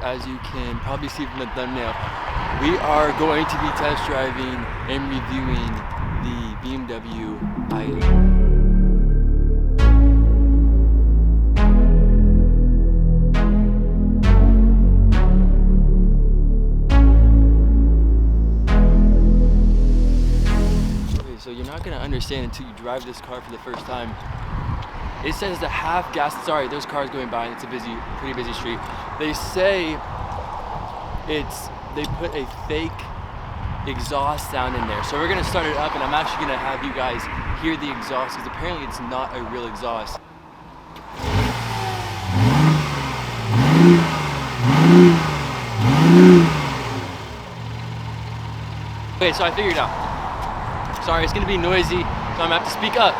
as you can probably see from the thumbnail, we are going to be test driving and reviewing the BMW i8. So you're not gonna understand until you drive this car for the first time. It says the half gas, sorry, there's cars going by and it's a pretty busy street. They say they put a fake exhaust sound in there. So we're gonna start it up and I'm actually gonna have you guys hear the exhaust because apparently it's not a real exhaust. Okay, so I figured it out. Sorry, it's gonna be noisy, so I'm gonna have to speak up.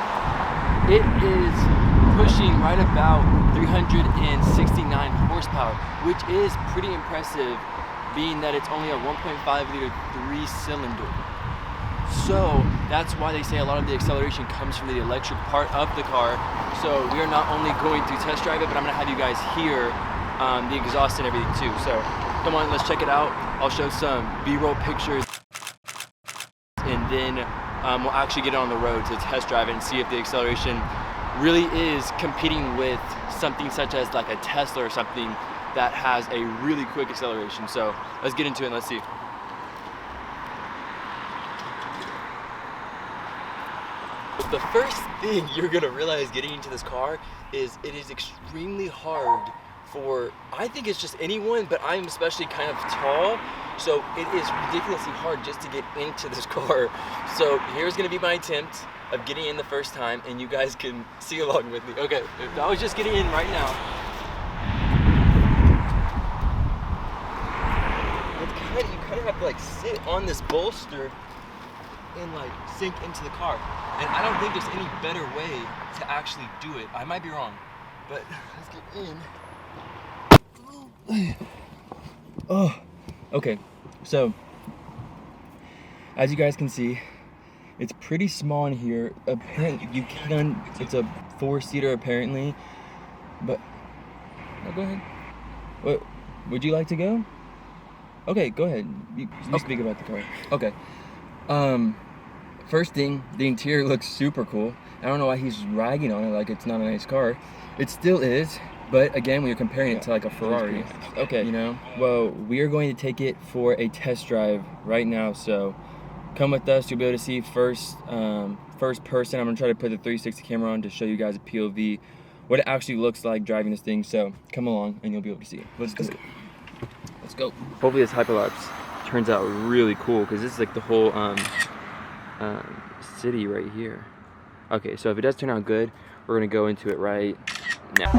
It is pushing right about 369 horsepower, which is pretty impressive, being that it's only a 1.5 liter 3-cylinder. So that's why they say a lot of the acceleration comes from the electric part of the car. So we are not only going to test drive it, but I'm gonna have you guys hear the exhaust and everything too. So come on, let's check it out. I'll show some B-roll pictures, and then we'll actually get it on the road to test drive it and see if the acceleration really is competing with something such as like a Tesla or something that has a really quick acceleration. So let's get into it and let's see. The first thing you're gonna realize getting into this car is it is extremely hard for, I think it's just anyone, but I'm especially kind of tall, so it is ridiculously hard just to get into this car. So here's gonna be my attempt of getting in the first time, and you guys can see along with me. Okay, I was just getting in right now. You kind of have to like sit on this bolster and like sink into the car. And I don't think there's any better way to actually do it. I might be wrong, but let's get in. Oh, okay, so as you guys can see, it's pretty small in here. Apparently it's a 4-seater apparently, but go ahead. What would you like to go? Okay, go ahead, you speak about the car. Okay, first thing, the interior looks super cool. I don't know why he's ragging on it like it's not a nice car. It still is. But again, when you're comparing it to like a Ferrari, okay, you know, well, we are going to take it for a test drive right now. So come with us. You'll be able to see first person. I'm gonna try to put the 360 camera on to show you guys a POV, what it actually looks like driving this thing. So come along and you'll be able to see it. Let's go. Let's go. Hopefully this hyperlapse turns out really cool because this is like the whole city right here. Okay, so if it does turn out good, we're gonna go into it right now.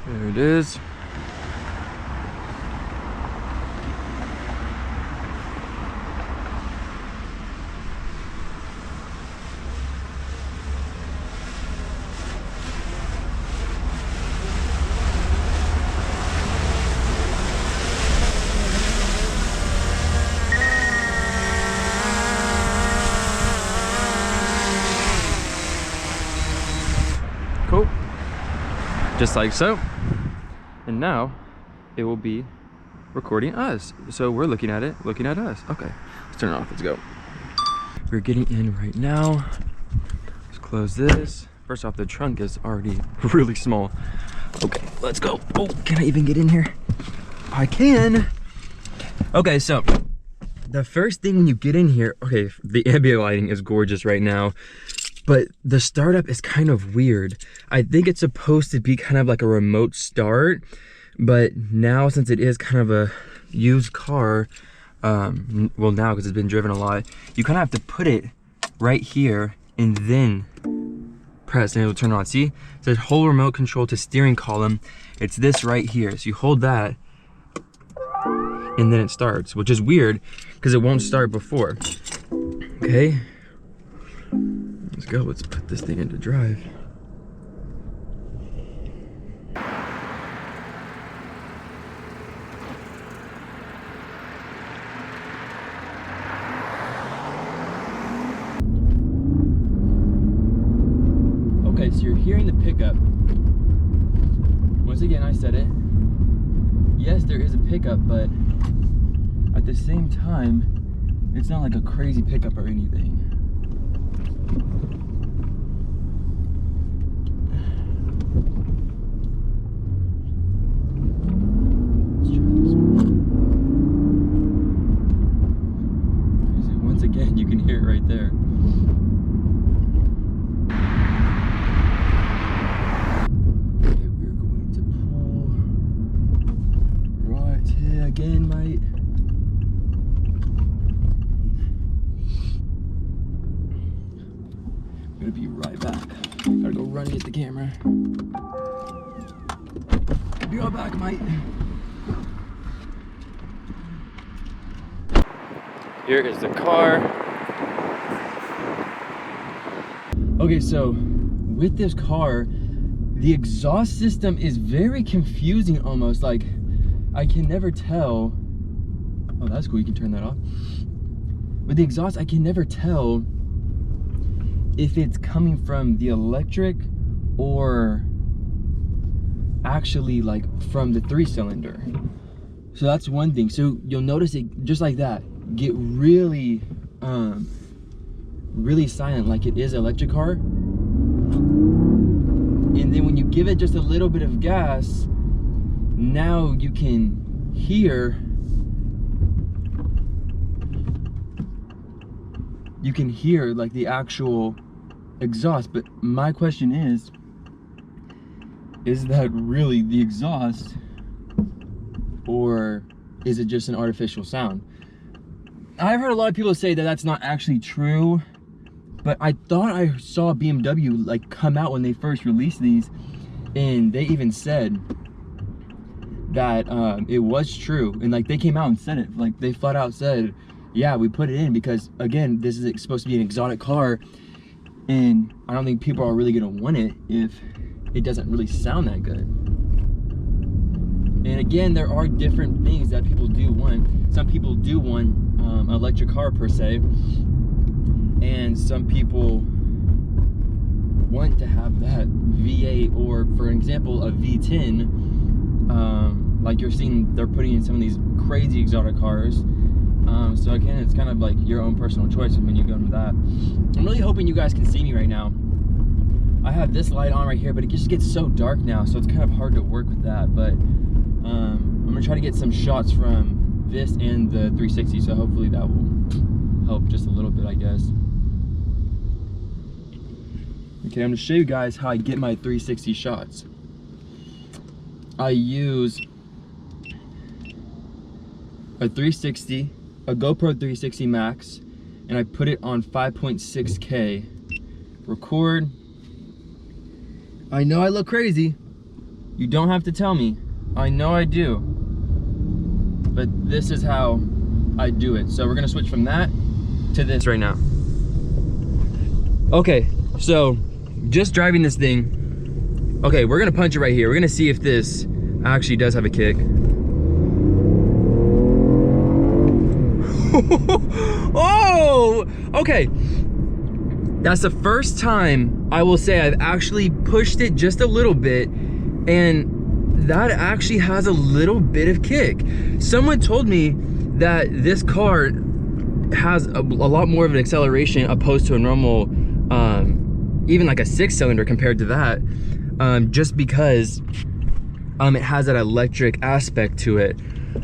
There it is. Cool. Just like so. And now it will be recording us. So we're looking at it, looking at us. Okay, let's turn it off, let's go. We're getting in right now. Let's close this. First off, the trunk is already really small. Okay, let's go. Oh, can I even get in here? I can. Okay, so the first thing when you get in here, okay, the ambient lighting is gorgeous right now, but the startup is kind of weird. I think it's supposed to be kind of like a remote start, but now since it is kind of a used car, well now because it's been driven a lot, you kind of have to put it right here and then press and it'll turn on. See, it says hold remote control to steering column. It's this right here. So you hold that and then it starts, which is weird because it won't start before. Okay, let's go. Let's put this thing into drive. pickup. Once again, I said it. Yes, there is a pickup, but at the same time, it's not like a crazy pickup or anything. Let's try this one. Once again, you can hear it right there. Okay, we're going to pull right here again, mate. I'm gonna be right back. Gotta go run and get the camera. Be right back, mate. Here is the car. Okay, so with this car, the exhaust system is very confusing almost. Like, I can never tell. Oh, that's cool, you can turn that off. With the exhaust, I can never tell if it's coming from the electric or actually like from the 3-cylinder. So that's one thing. So you'll notice it just like that get really really silent, like it is an electric car. And then when you give it just a little bit of gas, now you can hear like the actual exhaust. But my question is that really the exhaust, or is it just an artificial sound? I've heard a lot of people say that that's not actually true, but I thought I saw BMW like come out when they first released these, and they even said that it was true, and like they came out and said it. Like they flat out said, yeah, we put it in because, again, this is supposed to be an exotic car, and I don't think people are really gonna want it if it doesn't really sound that good. And again, there are different things that people do want. Some people do want an electric car per se, and some people want to have that V8, or for example a V10, like you're seeing they're putting in some of these crazy exotic cars. So again, it's kind of like your own personal choice when you go into that. I'm really hoping you guys can see me right now. I have this light on right here, but it just gets so dark now, so it's kind of hard to work with that. But I'm gonna try to get some shots from this and the 360, so hopefully that will help just a little bit, I guess. Okay, I'm gonna show you guys how I get my 360 shots. I use a 360, a GoPro 360 Max, and I put it on 5.6K. Record. I know I look crazy. You don't have to tell me. I know I do. But this is how I do it. So we're gonna switch from that to this right now. Okay, so just driving this thing. Okay, we're gonna punch it right here. We're gonna see if this actually does have a kick. Oh, okay. That's the first time I will say I've actually pushed it just a little bit, and that actually has a little bit of kick. Someone told me that this car has a lot more of an acceleration opposed to a normal, even like a 6-cylinder compared to that, just because it has that electric aspect to it.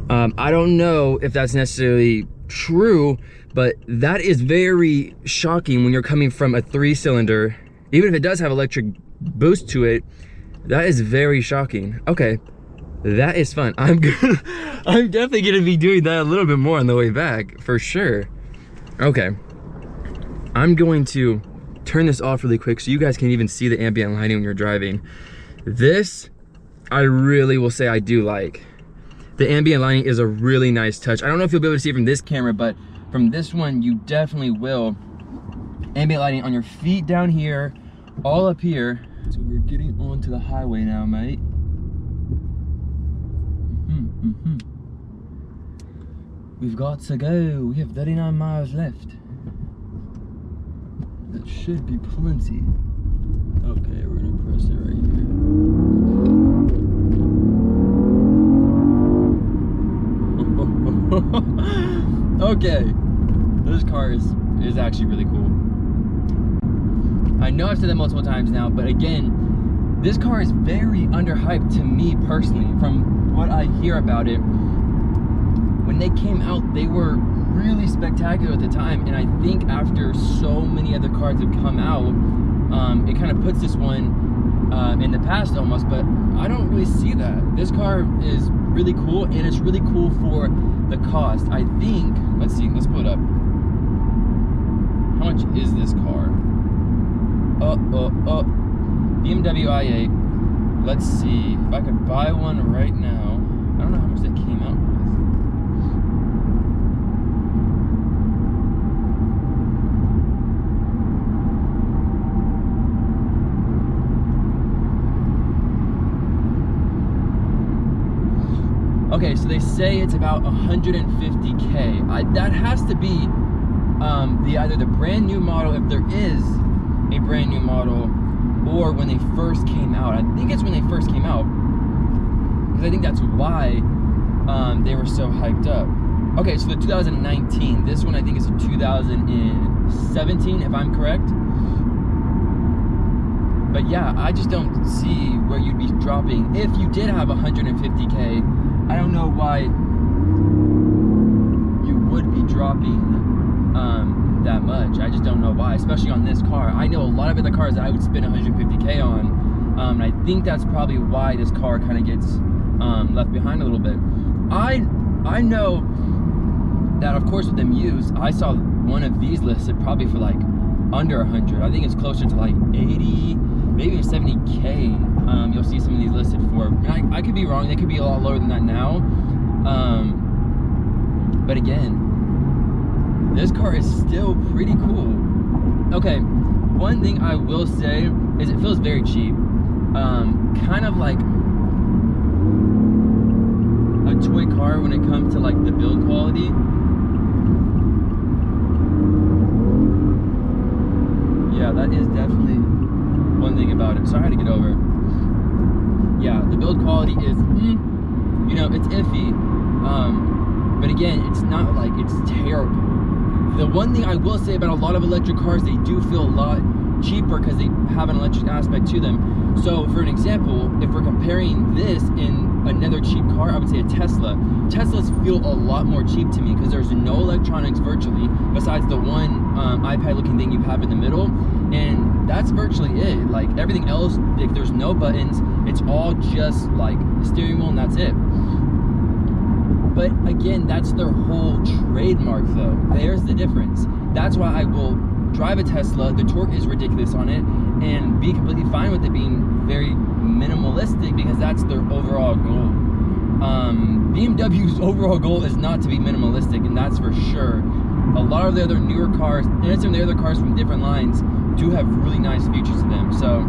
I don't know if that's necessarily true, but that is very shocking when you're coming from a 3-cylinder. Even if it does have electric boost to it, that is very shocking. Okay, that is fun. I'm definitely gonna be doing that a little bit more on the way back, for sure. Okay, I'm going to turn this off really quick so you guys can even see the ambient lighting when you're driving. This, I really will say I do like. The ambient lighting is a really nice touch. I don't know if you'll be able to see it from this camera, but from this one, you definitely will. Ambient lighting on your feet down here, all up here. So we're getting onto the highway now, mate. We've got to go. We have 39 miles left. That should be plenty. Okay, we're gonna press it right here. Okay, this car is actually really cool. I know I've said that multiple times now, but again, this car is very underhyped to me personally. From what I hear about it, when they came out, they were really spectacular at the time, and I think after so many other cars have come out, it kind of puts this one in the past almost, but I don't really see that. This car is really cool, and it's really cool for the cost. I think, let's see, let's pull it up. How much is this car? BMW i8. Let's see, if I could buy one right now. I don't know how much they came out with. Okay, so they say it's about 150K. That has to be either the brand new model, if there is a brand new model, or when they first came out. I think it's when they first came out, because I think that's why they were so hyped up. Okay, so the 2019, this one I think is a 2017, if I'm correct. But yeah, I just don't see where you'd be dropping. If you did have 150K, I don't know why you would be dropping that much. I just don't know why, especially on this car. I know a lot of other cars that I would spend 150K on, and I think that's probably why this car kind of gets left behind a little bit. I know that, of course, with them used, I saw one of these listed probably for like under 100. I think it's closer to like 80, maybe 70K. You'll see some of these listed for. And I could be wrong. They could be a lot lower than that now. But again, this car is still pretty cool. Okay, one thing I will say is it feels very cheap. Kind of like a toy car when it comes to like the build quality. Yeah, that is definitely one thing about it. So I had to get over. Yeah, the build quality is, you know, it's iffy. But again, it's not like it's terrible. The one thing I will say about a lot of electric cars, they do feel a lot cheaper because they have an electric aspect to them. So for an example, if we're comparing this in another cheap car, I would say a Tesla. Teslas feel a lot more cheap to me because there's no electronics virtually besides the one iPad looking thing you have in the middle, and that's virtually it. Like everything else, like, there's no buttons, it's all just like the steering wheel and that's it. But again, that's their whole trademark though. There's the difference. That's why I will drive a Tesla. The torque is ridiculous on it, and be completely fine with it being very minimalistic because that's their overall goal. BMW's overall goal is not to be minimalistic, and that's for sure. A lot of the other newer cars, and some of the other cars from different lines, do have really nice features to them. So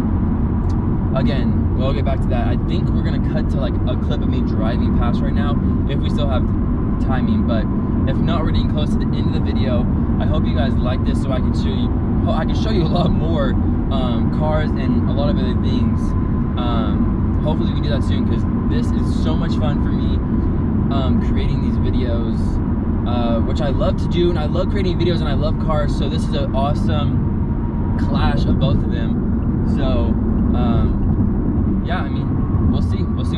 again, we'll get back to that. I think we're gonna cut to like a clip of me driving past right now, if we still have timing. But if not, we're getting close to the end of the video. I hope you guys like this, so I can show you a lot more cars and a lot of other things. Hopefully we can do that soon, because this is so much fun for me, creating these videos, which I love to do, and I love creating videos and I love cars. So this is an awesome clash of both of them. So yeah, I mean, we'll see what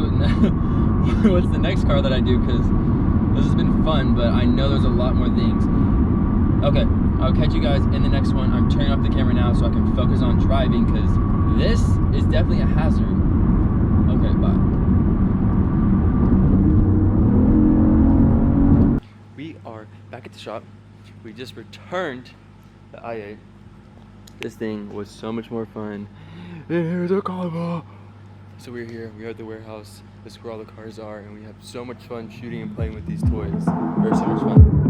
what's the next car that I do, because this has been fun, but I know there's a lot more things. Okay, I'll catch you guys in the next one. I'm turning off the camera now so I can focus on driving, because this is definitely a hazard. Okay, bye. We are back at the shop. We just returned the i8. This thing was so much more fun. And here's a car. So we're here, we're at the warehouse. This is where all the cars are, and we have so much fun shooting and playing with these toys. Very so much fun.